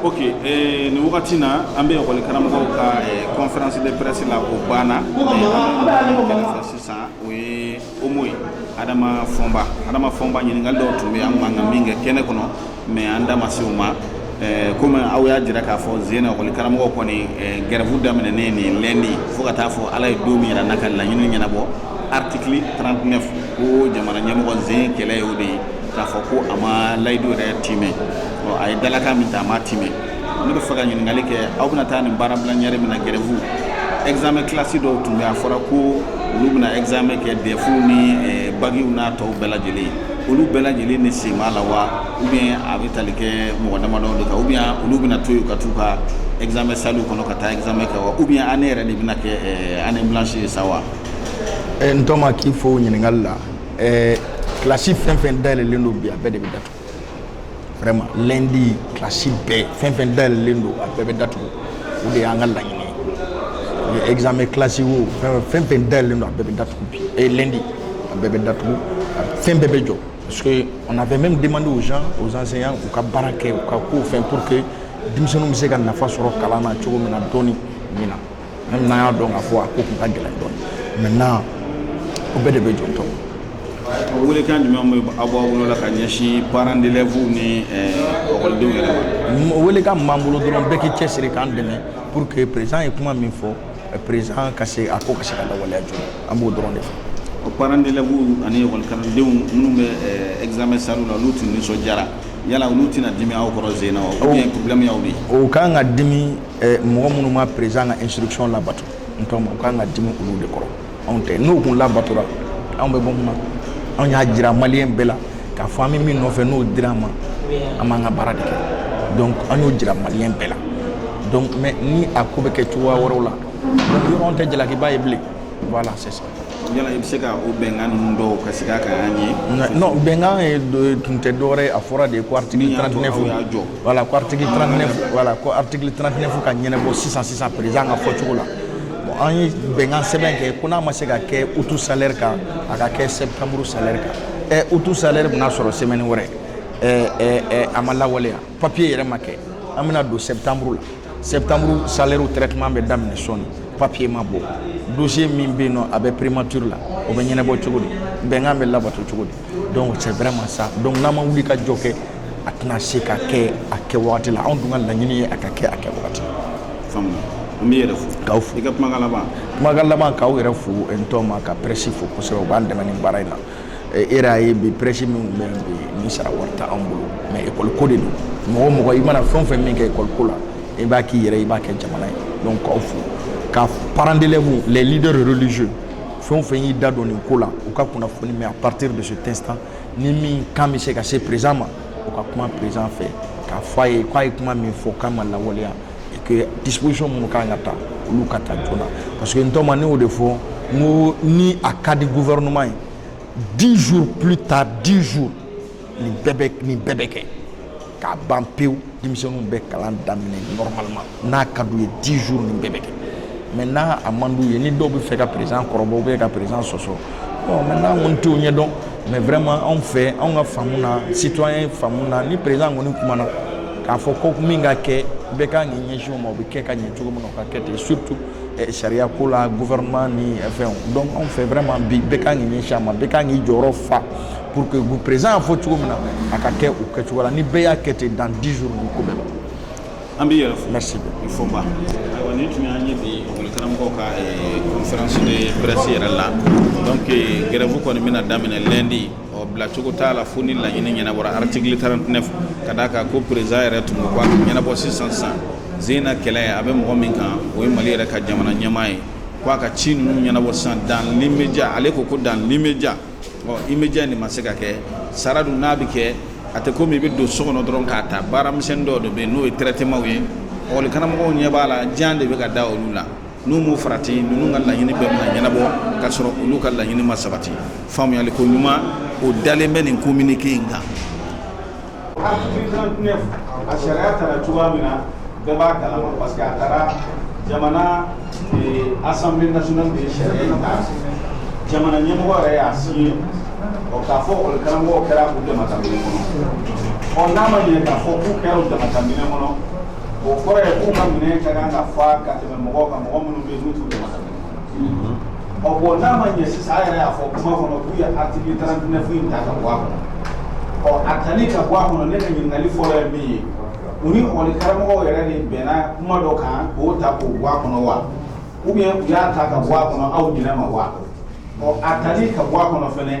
Ok, ni wagati na an bɛ ekɔli karamɔgɔw ka conférence de presse la o banna sisan o ye Omo ye Adama Fɔnba ɲininkali dɔw tun bɛ an kun ka min kɛ kɛnɛ kɔnɔ mais an da ma se o ma comme aw y'a jira k'a fɔ Zena ekɔli karamɔgɔw kɔni grève daminɛnen ni lundi fo ka taa fɔ Ala ye don min yɛrɛ n'a ka laɲini ɲɛnabɔ article 39 ko jamana ɲɛmɔgɔ Zen kɛlɛ y'o de ye k'a fɔ ko a ma layidu yɛrɛ timɛ a ye dalakan min ta a ma timɛ ne bɛ fɛ ka ɲininkali kɛ aw bɛna taa nin baarabila ɲɛri min na grève examen classe dɔw tun bɛ a fɔra ko olu bɛna examen kɛ DEF ni bagiw n'a tɔw bɛɛ lajɛlen olu bɛɛ lajɛlen ni sen b'a la wa ou bien a bɛ tali kɛ mɔgɔ damadɔ de kan ou bien olu bɛna to yen ka t'u ka examen salle kɔnɔ ka taa examen kɛ wa ou bien année yɛrɛ de bɛna kɛ année blanche ye sa wa. N tɔma k'i fo ɲininkali la classe fɛn fɛn dayɛlɛlen don bi a bɛɛ de bɛ datugu vraiment lundi classe bɛɛ fɛn fɛn dayɛlɛlen don a bɛɛ bɛ datugu o de y'an ka laɲini ye examen classe wo fɛn fɛn dayɛlɛlen don a bɛɛ bɛ datugu bi lundi a bɛɛ bɛ datugu fɛn bɛɛ bɛ jɔ parce que on avait même demandé aux gens aux enseignants u ka baara kɛ u ka ko fɛn pour que denmisɛnninw bɛ se ka nafa sɔrɔ kalan na cogo min na dɔɔni min na même n'an y'a dɔn k'a fɔ a ko tun ka gɛlɛn dɔɔni maintenant o bɛɛ de bɛ jɔ tɔn. Welekan jumɛn bɛ aw bolo la ka ɲɛsin parents d'élèves ni ekɔlidenw yɛrɛ ma. Welekan min b'an bolo dɔrɔn bɛɛ k'i cɛsiri k'an dɛmɛ pour que président ye kuma min fɔ président ka se a ko ka se ka lawaleya joona an b'o dɔrɔn de fɔ. O parents d'élèves ani ekɔlikalandenw minnu bɛ examen salle la olu tun nisɔndiyara yala olu tɛna dimi aw kɔrɔ Zena wa ou bien problème y'aw de ye. O kan ka dimi mɔgɔ minnu ma président ka instruction labato n tɔ ma o kan ka dimi olu de kɔrɔ anw tɛ n'o kun labatora anw bɛ bɔ mun na. Anw y'a jira maliyɛn bɛɛ la k'a fɔ an bɛ min nɔfɛ n'o dira an ma an b'an ka baara de kɛ donc an y'o jira maliyɛn bɛɛ la donc mais ni a ko bɛ kɛ cogoya wɛrɛw la donc yɔrɔ anw tɛ jalakiba ye bilen voilà c'est ça. Yala i bɛ se ka o bɛnkan ninnu dɔw ka segin a kan an ye. Non bɛnkan ye tun tɛ dɔwɛrɛ ye a fɔra de ko article 39 voilà ko article 39 voilà ko article 39 ka ɲɛnabɔ sisan président ka fɔcogo la. An ye bɛnkan sɛbɛn kɛ ko n'a ma se ka kɛ août salaire kan a ka kɛ septembre salaire kan août salaire bɛna sɔrɔ semaine wɛrɛ a ma lawaleya papier yɛrɛ ma kɛ an bɛna don septembre la septembre salaire traitement bɛ daminɛ sɔɔni papier ma bɔ dossier min bɛ yen nɔ a bɛ primature la o bɛ ɲɛnabɔ cogo di bɛnkan bɛ labato cogo di donc c'est vraiment ça donc n'an ma wuli ka jɔ kɛ a tɛna se ka kɛ a kɛ wagati la anw dun ka laɲini ye a ka kɛ a kɛ wagati la. Faamu. N b'i yɛrɛ fo. K'aw fo. I ka kumakan laban. Kumakan laban k'aw yɛrɛ fo n tɔ ma ka presse fo kosɛbɛ u b'an dɛmɛ nin baara in na e yɛrɛ y'a ye bi presse min bɛ yen bi ni sara wari t'anw bolo mais école ko de don mɔgɔ o mɔgɔ i mana fɛn o fɛn min kɛ école ko la i b'a k'i yɛrɛ i b'a kɛ jamana ye donc k'aw fo ka parents d'élèves les leaders religieux fɛn o fɛn y'i da don nin ko la u ka kunnafoni mais à partir de cet instant ni min kan bɛ se ka se président ma u ka kuma président fɛ k'a fɔ a ye k'a ye kuma min fɔ k'a ma lawaleya que disposition minnu kan ka ta olu ka ta joona parce que n tɔ ma ne y'o de fɔ n ko ni a ka di gouvernement ye 10 jours plus tard 10 jours nin bɛɛ bɛ kɛ k'a ban pewu denmisɛnninw bɛ kalan daminɛ normalement n'a ka d'u ye 10 jours nin bɛɛ bɛ kɛ mais n'a a man d'u ye ni dɔw bɛ fɛ ka président kɔrɔbɔ ou bien ka président sɔsɔ bon maintenant n kɔni t'o ɲɛdɔn mais vraiment anw fɛ anw ka faamu na citoyen faamu na ni président kɔni kumana k'a fɔ ko min ka kɛ bɛɛ kan k'i ɲɛsin o ma o bɛ kɛ ka ɲɛ cogo min na o ka kɛ ten surtout sariya ko la gouvernement ni fɛnw donc anw fɛ vraiment bi bɛɛ kan k'i ɲɛsin a ma bɛɛ kan k'i jɔyɔrɔ fa pour que président y'a fɔ cogo min na a ka kɛ o kɛcogo la ni bɛɛ y'a kɛ ten dans 10 jours nin ko bɛɛ ban. An b'i yɛrɛ fo. Merci beaucoup. Il faut pas. Ayiwa nin tun y'an ye bi ekɔli karamɔgɔw ka conférence de presse yɛrɛ la donc grève kɔni bɛna daminɛ lundi bila cogo t'a la fo ni laɲini ɲɛnabɔra article 39 ka d'a kan ko président yɛrɛ tun ko a ɲɛnabɔ sisan Zena kɛlɛ a bɛ mɔgɔ min kan o ye Mali yɛrɛ ka jamana ɲɛmaa ye ko a ka ci ninnu ɲɛnabɔ sisan dans l'immédiat ale ko dans l'immédiat immédiat nin ma se ka kɛ sara dun n'a bɛ kɛ a tɛ komi i bɛ don so kɔnɔ dɔrɔn k'a ta baara misɛnnin dɔw de bɛ yen n'o ye traitement ye ekɔli karamɔgɔw ɲɛ b'a la jan de bɛ ka da olu la n'u m'u farati ninnu ka laɲini bɛɛ bɛna ɲɛnabɔ k'a sɔrɔ olu ka laɲini ma sabati faamuyali ko ɲuman o dalen bɛ nin communiqué in kan. Article 39 a sariya tara cogoya min na bɛɛ b'a kalama parce que a taara jamana assemblée nationale de ye sariya in ta jamana ɲɛmɔgɔ yɛrɛ y'a signé k'a fɔ ekɔli karamɔgɔw kɛra u damatanminɛ kɔnɔ n'a ma ɲɛ k'a fɔ k'u kɛra u damatanminɛ kɔnɔ o kɔrɔ ye k'u ka minɛn ka kan ka fa ka tɛmɛ mɔgɔw kan mɔgɔ minnu bɛ yen n'u t'u dama tɛmɛ ɔ bon n'a ma ɲɛ sisan a yɛrɛ y'a fɔ kuma kɔnɔ k'u ye article 39 in ta ka bɔ a kɔnɔ ɔ a tali ka bɔ a kɔnɔ ne ka ɲininkali fɔlɔ ye min ye u ni ɔkɔli karamɔgɔw yɛrɛ de bɛnna kuma dɔ kan k'o ta k'o bɔ a kɔnɔ wa ou bien u y'a ta ka bɔ a kɔnɔ aw ɲinɛ ma wa ɔ a tali ka bɔ a kɔnɔ fɛnɛ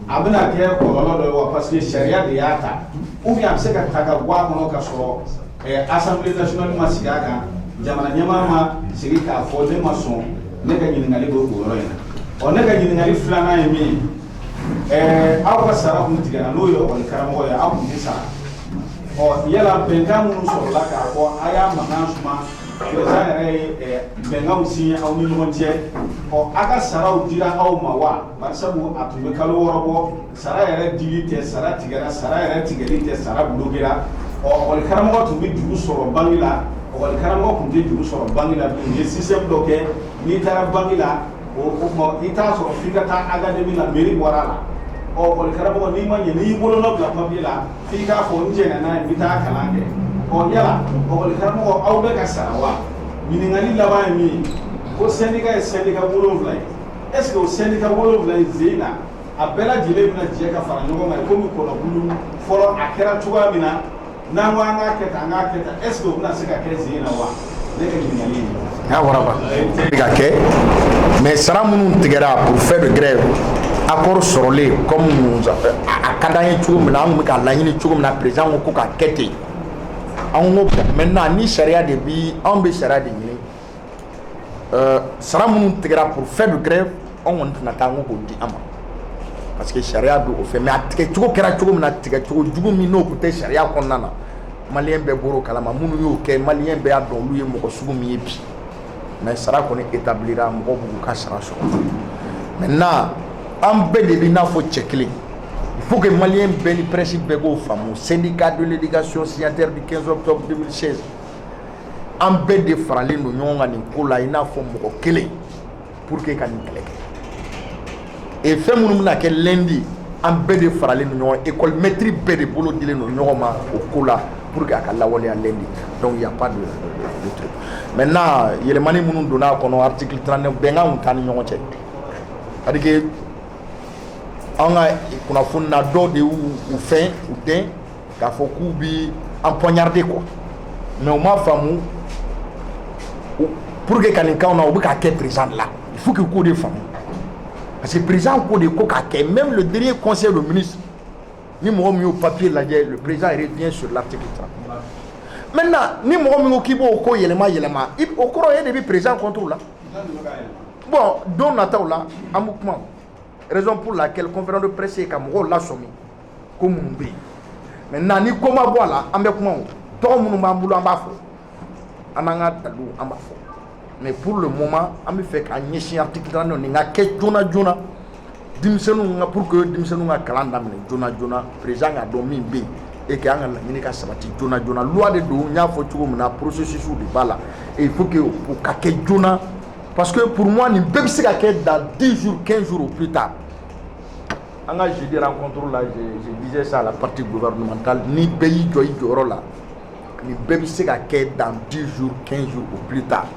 a bɛna kɛ kɔlɔlɔ dɔ ye wa parce que sariya de y'a ta ou bien a bɛ se ka ta ka bɔ a kɔnɔ ka sɔrɔ assemblée nationale ma sigi a kan jamana ɲɛmaa ma sigi k'a fɔ ne ma sɔn ne ka ɲininkali bɛ o yɔrɔ in na ɔ ne ka ɲininkali filanan ye min ye aw ka sara kun tigɛra n'o ye ɔkɔli karamɔgɔ ye aw kun tɛ sara ɔ yala bɛnkan minnu sɔrɔla k'a fɔ a y'a mankan suma président yɛrɛ ye bɛnkanw signé aw ni ɲɔgɔn cɛ ɔ a ka saraw dira aw ma wa barisabu a tun bɛ kalo 6 bɔ sara yɛrɛ dili tɛ sara tigɛra sara yɛrɛ tigɛli tɛ sara bloquera ɔ ɔkɔli karamɔgɔ tun bɛ juru sɔrɔ banque la ɔkɔli karamɔgɔ tun tɛ juru sɔrɔ banque la bilen u ye système dɔ kɛ n'i taara banque la o kuma i t'a sɔrɔ f'i ka taa académie la mairie bɔra a la ɔ ɔkɔli karamɔgɔ n'i ma ɲɛ n'i y'i bolonɔ bila papier la f'i k'a fɔ n jɛnna n'a ye n bɛ taa kalan kɛ ɔ yala ɔkɔli karamɔgɔ aw bɛ ka sara wa ɲininkali laban ye min ye ko syndicat ye syndicat 7 ye est ce que o syndicat 7 in sen na a bɛɛ lajɛlen bɛna jɛ ka fara ɲɔgɔn kan komi kɔnɔbulu fɔlɔ a kɛra cogoya min na n'an ko an k'a kɛ tan an k'a kɛ tan est ce que o bɛna se ka kɛ sen na wa ne ka ɲininkali ye n'a waraba ka kɛ mais sara minnu tigɛra pour faire de grève accord sɔrɔlen comme a ka d'an ye cogo min na an kun bɛ k'a laɲini cogo min na président ko k'a kɛ ten an ko maintenant ni sariya de bi anw bɛ sariya de ɲini sara minnu tigɛra pour faire de grève anw kɔni tɛna taa an ko k'o di an ma parce que sariya bɛ o fɛ mais a tigɛ cogo kɛra cogo min na tigɛ cogo jugu min n'o tun tɛ sariya kɔnɔna na maliyɛn bɛɛ bɔr'o kalama minnu y'o kɛ maliyɛn bɛɛ y'a dɔn olu ye mɔgɔ sugu min ye bi mais sara kɔni établira mɔgɔw b'u ka sara sɔrɔ maintenant an bɛɛ de bɛ i n'a fɔ cɛ kelen il faut que maliyɛn bɛɛ ni presse bɛɛ k'o faamu syndicat de l'éducation signataire du 15 octobre 2016 an bɛɛ de faralen don ɲɔgɔn kan nin ko la i n'a fɔ mɔgɔ kelen pour que ka nin kɛlɛ kɛ et fɛn minnu bɛna kɛ lundi an bɛɛ de faralen don ɲɔgɔn école maîtrise bɛɛ de bolo dilen don ɲɔgɔn ma o ko la pour que a ka lawaleya lundi donc il y a pas de truc maintenant yɛlɛmani minnu donna a kɔnɔ article 39 bɛnkanw t'an ni ɲɔgɔn cɛ c'est-à-dire que an ka kunnafoni na dɔw de y'u fɛn u den k'a fɔ k'u bi an poignarder quoi mais u m'a faamu pour que ka nin k'anw na u bɛ k'a kɛ président de la il faut que k'o de faamu parce que président ko de ko k'a kɛ même le dernier conseil de ministre ni mɔgɔ min y'o papier lajɛ le président revient sur l'article 30 maintenant ni mɔgɔ min ko k'i b'o ko yɛlɛma o kɔrɔ ye de bɛ président contre la bon don nataw la an bɛ kuma raison pour laquelle conférence de presse ye ka mɔgɔw lasɔmi ko minnu bɛ yen maintenant ni ko ma bɔ a la an bɛ kuma o tɔgɔ minnu b'an bolo an b'a fɔ an n'an ka dalilu an b'a fɔ mais pour le moment an bɛ fɛ k'an ɲɛsin article 39 nin ka kɛ joona joona denmisɛnninw ka pour que denmisɛnninw ka kalan daminɛ joona joona président k'a dɔn min bɛ yen et que an ka laɲini ka sabati joona joona loi de don n y'a fɔ cogo min na processus de b'a la et il faut que o ka kɛ joona parce que pour moi nin bɛɛ bɛ se ka kɛ dans 10 jours 15 jours au plus tard an ka jeudi rencontre la je disais ça à la partie gouvernementale ni bɛɛ y'i jɔ i jɔyɔrɔ la nin bɛɛ bɛ se ka kɛ dans 10 jours 15 jours au plus tard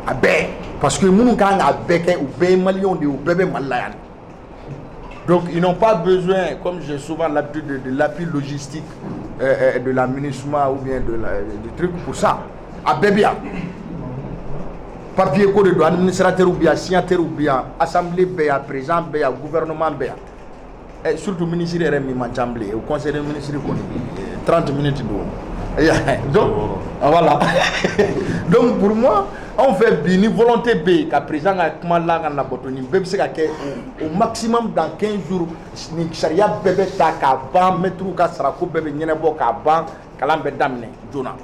a bɛɛ parce que minnu kan k'a bɛɛ kɛ u bɛɛ ye maliyɛnw de ye u bɛɛ bɛ Mali la yan donc ils n'ont pas besoin comme j'ai souvent l'habitude de l'appui logistique de l'aménagement ou bien du truc pour ça a bɛɛ bɛ yan papier ko de don administrateur bɛ yan signataire bɛ yan assemblée bɛ yan président bɛ yan gouvernement bɛ yan surtout ministre yɛrɛ min man ca bilen o conseil des ministres kɔni 30 minutes don donc voilà donc pour moi on fait bi ni volonté bɛ ka président ka kuma la ka na bɔtɔ nin bɛɛ bɛ se ka kɛ au maximum dans 15 jours ni sariya bɛɛ bɛ ta k'a ban maîtres ka sarako bɛɛ bɛ ɲɛnabɔ k'a ban kalan bɛ daminɛ joona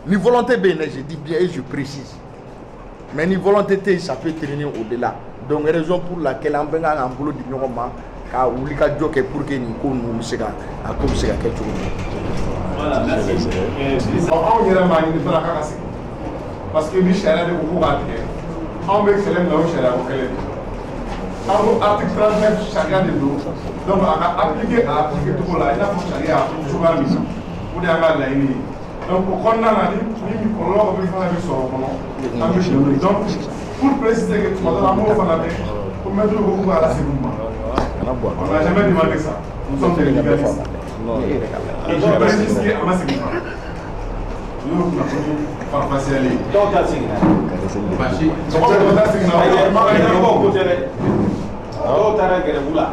ni volonté bɛ yen je dis bien et je précise mais ni volonté tɛ yen ça peut traîner au-delà donc raison pour laquelle an bɛ kan k'an bolo di ɲɔgɔn ma ka wuli ka jɔ kɛ pour que nin ko ninnu bɛ se ka a ko bɛ se ka kɛ cogo min na. anw yɛrɛ m'a ɲini fana k'a ka segin parce que ni sariya de ko k'u k'a tigɛ anw bɛ kɛlɛ min na o sariya ko kɛlɛ de anw ko article 39 sariya de don donc a ka appliquer a appliquer cogo la i n'a fɔ sariya cogoya min na o de y'an ka laɲini ye donc o kɔnɔna na ni kɔlɔlɔ bɛ fana bɛ sɔrɔ o kɔnɔ an bɛ dɛmɛ donc pour préciser que tuma dɔ la an b'o fana kɛ ko maître ko k'u ka lasegin ma on n'a jamais demandé ça nous sommes des légalistes et je précise que a ma segin fana o y'o kunnafoni farafasiyalen ye dɔw t'a segin na basi dɔw t'a segin na o ma ka ɲɛnabɔ ko tɛ dɛ dɔw taara gɛrɛbu la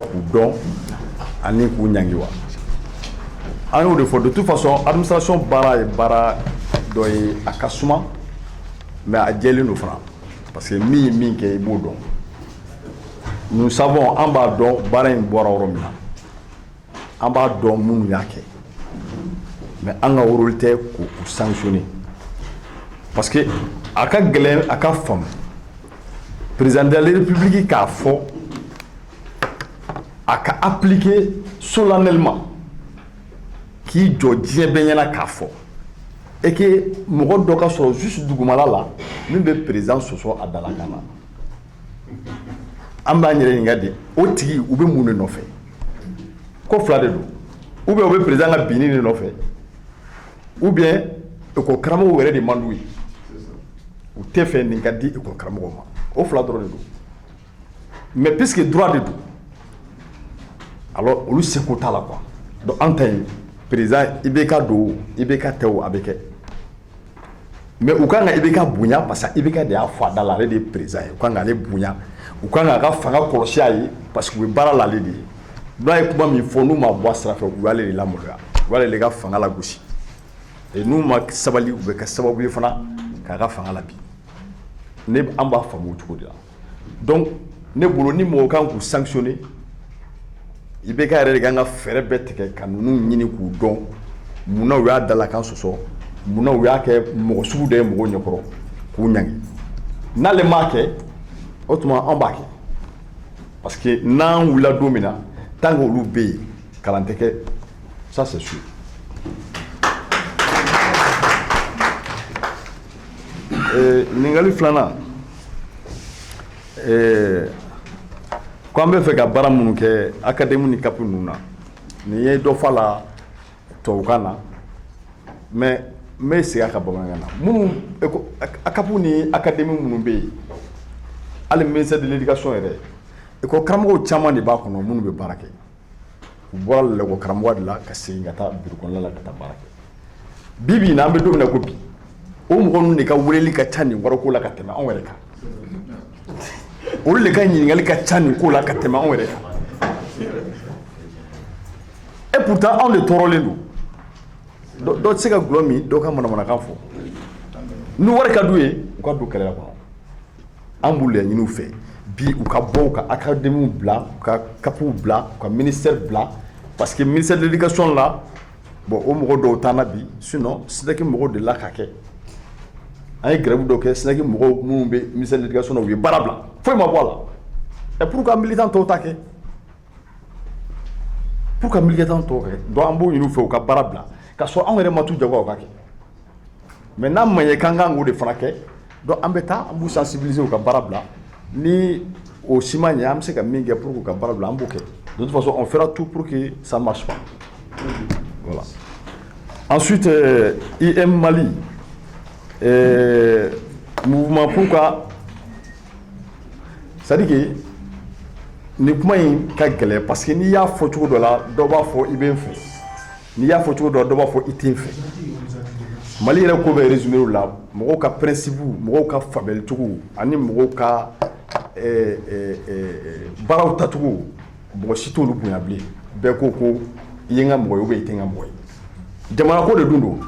k'u dɔn ani k'u ɲangi wa an y'o de fɔ de toute façon administration baara ye baara dɔ ye a ka suma mais a jɛlen don fana parce que min ye min kɛ i b'o dɔn nous savons an b'a dɔn baara in bɔra yɔrɔ min na an b'a dɔn minnu y'a kɛ mais an ka rôle tɛ k'u sanctionner parce que a ka gɛlɛn a ka faamu président de la république k'a fɔ a ka appliquer solennellement k'i jɔ diɲɛ bɛɛ ɲɛna k'a fɔ et que mɔgɔ dɔ ka sɔrɔ juste dugumala la min bɛ président sɔsɔ a dala kan na an b'an yɛrɛ ɲininka de o tigi u bɛ mun de nɔfɛ ko fila de don ou bien u bɛ président ka binni de nɔfɛ ou bien école karamɔgɔw yɛrɛ de man d'u ye u tɛ fɛ nin ka di école karamɔgɔw ma o fila dɔrɔn de don mais puisque droit de don alors olu seko t'a la quoi donc an ta yen président IBK don IBK tɛ o a bɛ kɛ mais u kan ka IBK bonya parce que IBK de y'a fɔ a da la ale de ye président ye u kan k'ale bonya u kan k'a ka fanga kɔlɔsi a ye parce que u bɛ baara la ale de ye n'a ye kuma min fɔ n'u ma bɔ a sira fɛ u y'ale de lamaloya u y'ale de ka fanga lagosi et n'u ma sabali u bɛ kɛ sababu ye fana k'a ka fanga la bi ne an b'a faamu o cogo de la donc ne bolo ni mɔgɔ kan k'u sanctionner IBK yɛrɛ de kan ka fɛɛrɛ bɛɛ tigɛ ka ninnu ɲini k'u dɔn munna u y'a dalakan sɔsɔ munna u y'a kɛ mɔgɔ sugu dɔ ye mɔgɔw ɲɛkɔrɔ k'u ɲangi n'ale m'a kɛ o tuma an b'a kɛ parce que n'an wulila don min na tant que olu bɛ yen kalan tɛ kɛ ça c'est sûr ɲininkali filanan ko an bɛ fɛ ka baara minnu kɛ académie ni CAP ninnu na nin ye dɔ fɔ a la tubabukan na mais n bɛ segin a kan bamanankan na minnu CAP ni académie minnu bɛ yen hali ministère de l'éducation yɛrɛ école karamɔgɔw caman de b'a kɔnɔ minnu bɛ baara kɛ u bɔra l'école karamɔgɔya de la ka segin ka taa bureau kɔnɔna la ka taa baara kɛ bi bi in na an bɛ don min na ko bi o mɔgɔ ninnu de ka weleli ka ca nin wariko la ka tɛmɛ anw yɛrɛ kan olu de ka ɲininkali ka ca nin ko la ka tɛmɛ anw yɛrɛ kan et pourtant anw de tɔɔrɔlen don dɔ tɛ se ka gulɔ min dɔ ka manamanakan fɔ ni wari ka d'u ye u ka don kɛlɛ la kɔnɔ an b'u laɲini u fɛ bi u ka bɔ u ka académie bila u ka CAPw bila u ka ministère bila parce que ministère de l'éducation la bon o mɔgɔ dɔw t'an na bi sinon SYNEC mɔgɔw de la ka kɛ an ye grève dɔ kɛ SYNEC mɔgɔw minnu bɛ ministère de l'éducation na u ye baara bila foyi ma bɔ a la et pourquoi militant tɔw ta kɛ pourquoi militant tɔw kɛ donc an b'o ɲini u fɛ u ka baara bila ka sɔrɔ anw yɛrɛ ma t'u jagoya u ka kɛ mais n'a ma ɲɛ k'an kan k'o de fana kɛ donc an bɛ taa an b'u sensibiliser u ka baara bila ni o si ma ɲɛ an bɛ se ka min kɛ pour k'u ka baara bila an b'o kɛ de toute façon on fera tout pour que ça marche pas voilà ensuite IM Mali mouvement pourquoi c'est à dire que ni kuma in ka gɛlɛn parce que n'i y'a fɔ cogo dɔ la dɔ b'a fɔ i bɛ n fɛ n'i y'a fɔ cogo dɔ la dɔ b'a fɔ i tɛ n fɛ Mali yɛrɛ ko bɛ résumé o la mɔgɔw ka principe mɔgɔw ka faamuyali cogo ani mɔgɔw ka baaraw tacogo mɔgɔ si t'olu bonya bilen bɛɛ ko ko i ye n ka mɔgɔ ye ou bien i tɛ n ka mɔgɔ ye jamana ko de dun don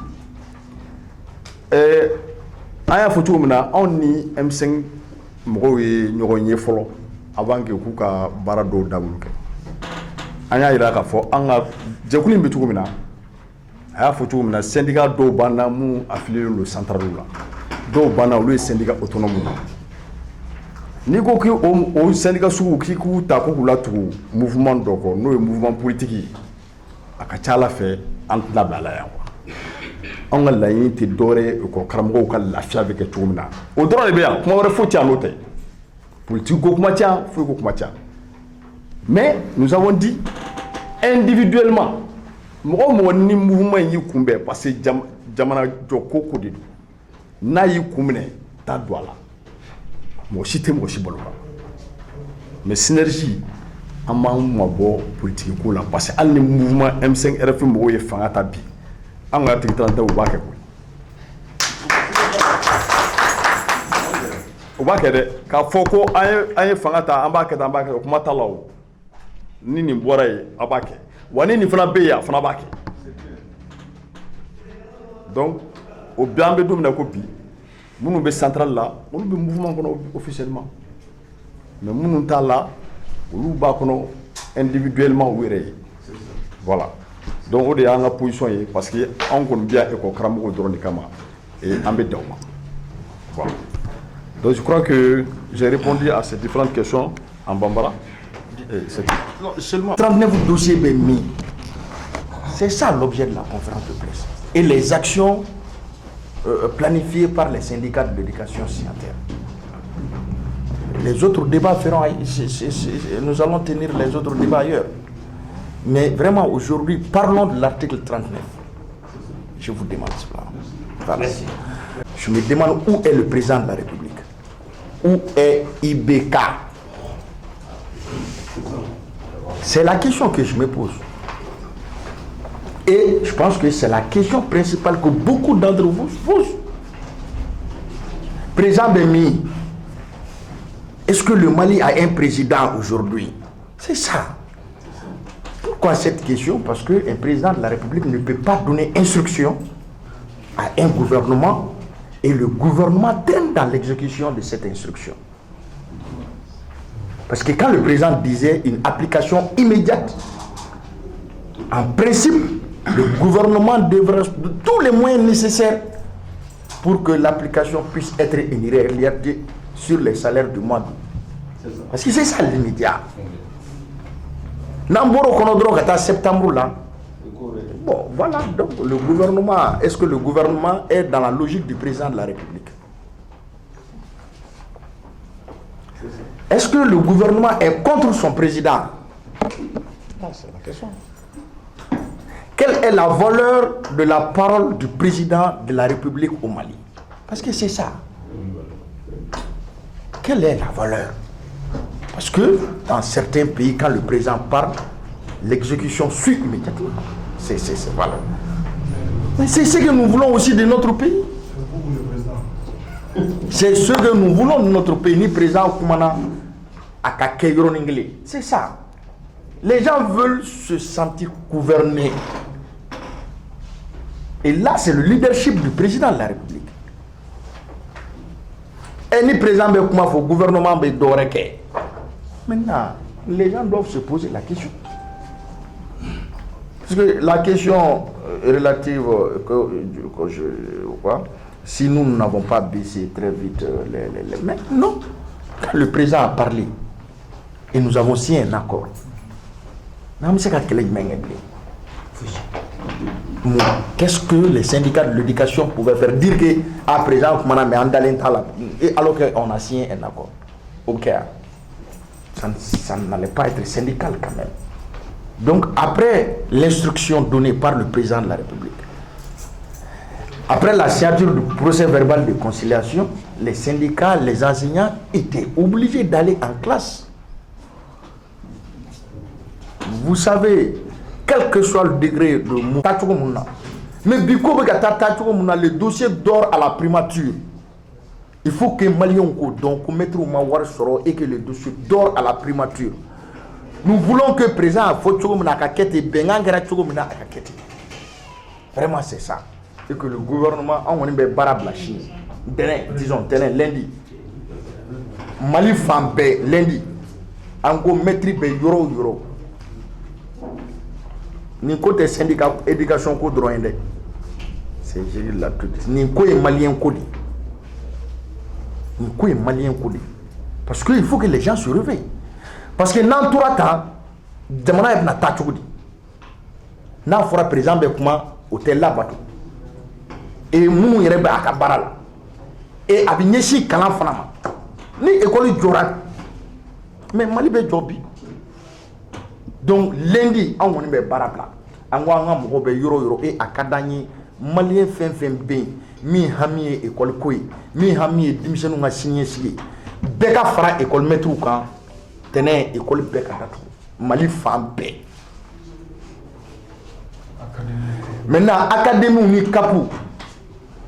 an y'a fɔ cogo min na anw ni M5 mɔgɔw ye ɲɔgɔn ye fɔlɔ avant que k'u ka baara dɔw dabolo kɛ an y'a yira k'a fɔ an ka jɛkulu in bɛ cogo min na a y'a fɔ cogo min na syndicat dɔw b'an na mun affilié don centrale la dɔw b'an na olu ye syndicat autonome n'i ko k'o syndicat sugu k'i k'u ta ko k'u latugu mouvement dɔ kɔ n'o ye mouvement politique ye a ka ca Ala fɛ an tɛna bila a la yan quoi an ka laɲini tɛ dɔwɛrɛ ye école karamɔgɔw ka lafiya bɛ kɛ cogo min na o dɔrɔn de bɛ yan kuma wɛrɛ foyi tɛ yan n'o tɛ politique ko kuma tɛ yan foyi ko kuma tɛ yan Mais nous avons dit individuellement, mɔgɔ ni mouvement y'i kunbɛn parce que jamana jɔ ko de don n'a y'i kun minɛ taa don a la mɔgɔ si tɛ mɔgɔ si balo la mais synergie an b'an mabɔ politique ko la parce que hali ni mouvement M5 RFI mɔgɔw ye fanga ta bi an ka tigi taara u b'a kɛ koyi u b'a kɛ dɛ k'a fɔ ko an ye fanga ta an b'a kɛ tan an b'a kɛ o kuma t'a la o ni nin bɔra ye a b'a kɛ wa ni nin fana bɛ yen a fana b'a kɛ donc o bɛɛ an bɛ don min na ko bi minnu bɛ centrale la olu bɛ mouvement kɔnɔ officiellement mais minnu t'a la olu b'a kɔnɔ individuellement u yɛrɛ ye voilà donc o de y'an ka position ye parce que anw kɔni bɛ yan école karamɔgɔw dɔrɔn de kama et an bɛ dan o ma voilà donc je crois que j'ai répondu à ces différentes questions en bambara. Non, seulement 39 dossiers bien mis. C'est ça l'objet de la conférence de presse. Et les actions planifiées par les syndicats de l'éducation signataire. Les autres débats feront... nous allons tenir les autres débats ailleurs. Mais vraiment, aujourd'hui, parlons de l'article 39. Je vous demande cela. Voilà. Je me demande où est le président de la République. Où est IBK? C'est la question que je me pose. Et je pense que c'est la question principale que beaucoup d'entre vous se posent. Président Bemi, est-ce que le Mali a un président aujourd'hui? C'est ça. Pourquoi cette question? Parce qu'un président de la République ne peut pas donner instruction à un gouvernement et le gouvernement traîne dans l'exécution de cette instruction. Parce que quand le président disait une application immédiate, en principe, le gouvernement devrait de tous les moyens nécessaires pour que l'application puisse être une réalité sur les salaires du mois d'août. Parce que c'est ça l'immédiat. Namboro Konodro Kata septembre là. Bon, voilà, donc le gouvernement, est-ce que le gouvernement est dans la logique du président de la République? Est-ce que le gouvernement est contre son président? C'est la question. Quelle est la valeur de la parole du président de la République au Mali? Parce que c'est ça. Quelle est la valeur? Parce que dans certains pays, quand le président parle, l'exécution suit immédiatement. Voilà. Mais c'est ce que nous voulons aussi de notre pays. C'est ce que nous voulons de notre pays. Ni président Koumana c'est ça. Les gens veulent se sentir gouvernés. Et là, c'est le leadership du président de la République. Et ni président Koumana, il faut le gouvernement Doreke. Maintenant, les gens doivent se poser la question. Parce que la question relative que je vois, si nous n'avons pas baissé très vite les mains, non. Quand le président a parlé, et nous avons signé un accord. Qu'est-ce que les syndicats de l'éducation pouvaient faire? Dire que à présent, alors qu'on a signé un accord. Ok. Ça n'allait pas être syndical quand même. Donc après l'instruction donnée par le président de la République, après la signature du procès verbal de conciliation, les syndicats, les enseignants étaient obligés d'aller en classe. Vous savez, quel que soit le degré de Mouna, mais le dossier dort à la primature. Il faut que Malion donc mettre au Mawar Soro et que le dossier dort à la primature. Nous voulons que le président et vraiment c'est ça. Et que le gouvernement on est barab la Chine. Disons lundi. Mali Fambe lundi. Ango maîtrise euro. Ni côté syndicat éducation ko droit c'est j'ai la tout. Ni ko malien codi. Ni ko malien codi. Parce qu'il faut que les gens se réveillent. Parce que dans tout temps, demana est na tachudi. Na fora président be kuma hôtel là bateau. Et munu yere ba akabara la. Et abinyeshi kalan fana ma. Ni école jorat. Mais Mali be jobi. donc lundi an kɔni bɛ baara bila an ko an ka mɔgɔw bɛ yɔrɔ yɔrɔ a ka d'an ye maliyɛn fɛn fɛn bɛ yen min hami ye école ko ye min hami ye denmisɛnninw ka siniɲɛsigi ye bɛɛ ka fara école maîtres kan tɛnɛn école bɛɛ ka datugu Mali fan bɛɛ. Maintenant académie ni CAPU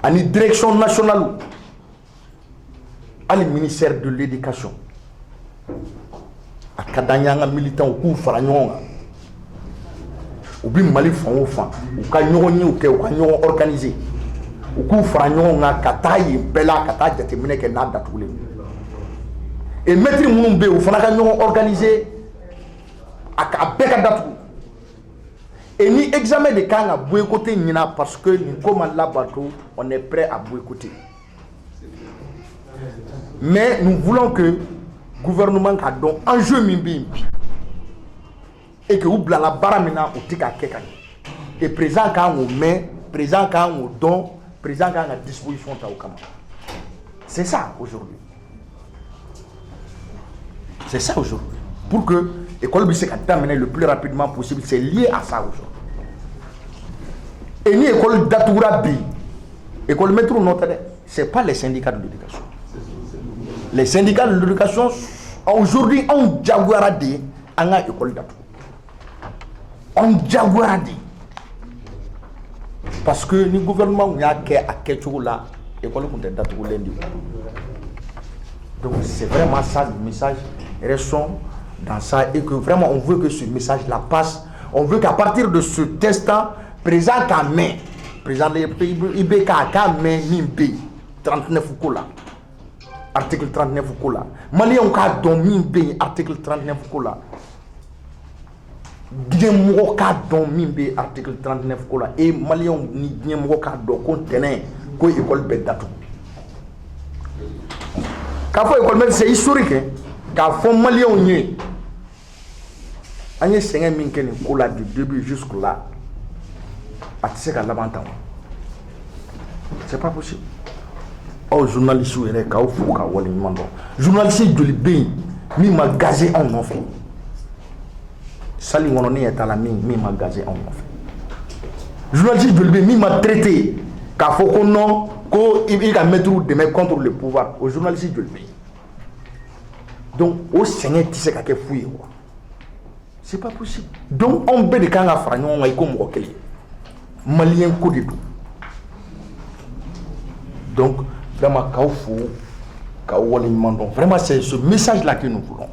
ani direction nationale ali ministère de l'éducation a ka d'an ye an ka militants k'u fara ɲɔgɔn kan u bi Mali fan o fan u ka ɲɔgɔn yew kɛ u ka ɲɔgɔn organiser u k'u fara ɲɔgɔn kan ka taa yen bɛɛ la ka taa jateminɛ kɛ n'a datugulen et maître minnu bɛ yen u fana ka ɲɔgɔn organiser a bɛɛ ka datugu et ni examen de kan ka boycotter ɲinan parce que nin ko ma labato on est prêt à boycotter mais nous voulons que gouvernement ka dɔn enjeu min bɛ yen bi et que u bilala baara min na u tɛ k'a kɛ ka ɲɛ et président kan k'o mɛn président kan k'o dɔn président kan ka disposition ta o kama c'est ça aujourd'hui c'est ça aujourd'hui pour que l'école puisse se terminer le plus rapidement possible c'est lié à ça aujourd'hui et ni école datugura bi école maître notre c'est pas les syndicats de l'éducation les syndicats de l'éducation aujourd'hui on jaguara di an ka école datugu on jaguara di parce que ni gouvernement y'a kɛ a kɛcogo la école kun tɛ datugulen di donc c'est vraiment ça le message restons dans ça et que vraiment on veut que ce message là passe on veut qu'à partir de ce test président ka mɛn président IBK ka mɛn min bɛ yen 39 ko la article 39 ko la maliyɛnw k'a dɔn min bɛ yen article 39 ko la diɲɛmɔgɔ k'a dɔn min bɛ article 39 ko la et maliyɛnw ni diɲɛmɔgɔ k'a dɔn ko ntɛnɛn ko école bɛ datugu k'a fɔ école mɛ c'est historique k'a fɔ maliyɛnw ye an ye sɛgɛn min kɛ nin ko la du début jusque là a tɛ se ka laban tan c'est pas possible aw journalistes yɛrɛ k'aw fo k'a waleɲuman dɔn journaliste joli bɛ yen min ma gazé anw nɔfɛ sali kɔnɔ ne ɲɛ t'a la min ma gazé anw nɔfɛ journaliste joli bɛ yen min ma traité k'a fɔ ko non ko i ka maître dɛmɛ contre le pouvoir o journaliste joli bɛ yen donc o sɛgɛn tɛ se ka kɛ fu ye quoi c'est pas possible donc anw bɛɛ de kan ka fara ɲɔgɔn kan i ko mɔgɔ kelen maliyɛn ko de don donc vraiment k'aw fo k'aw waleɲuman dɔn vraiment c'est ce message là que nous voulons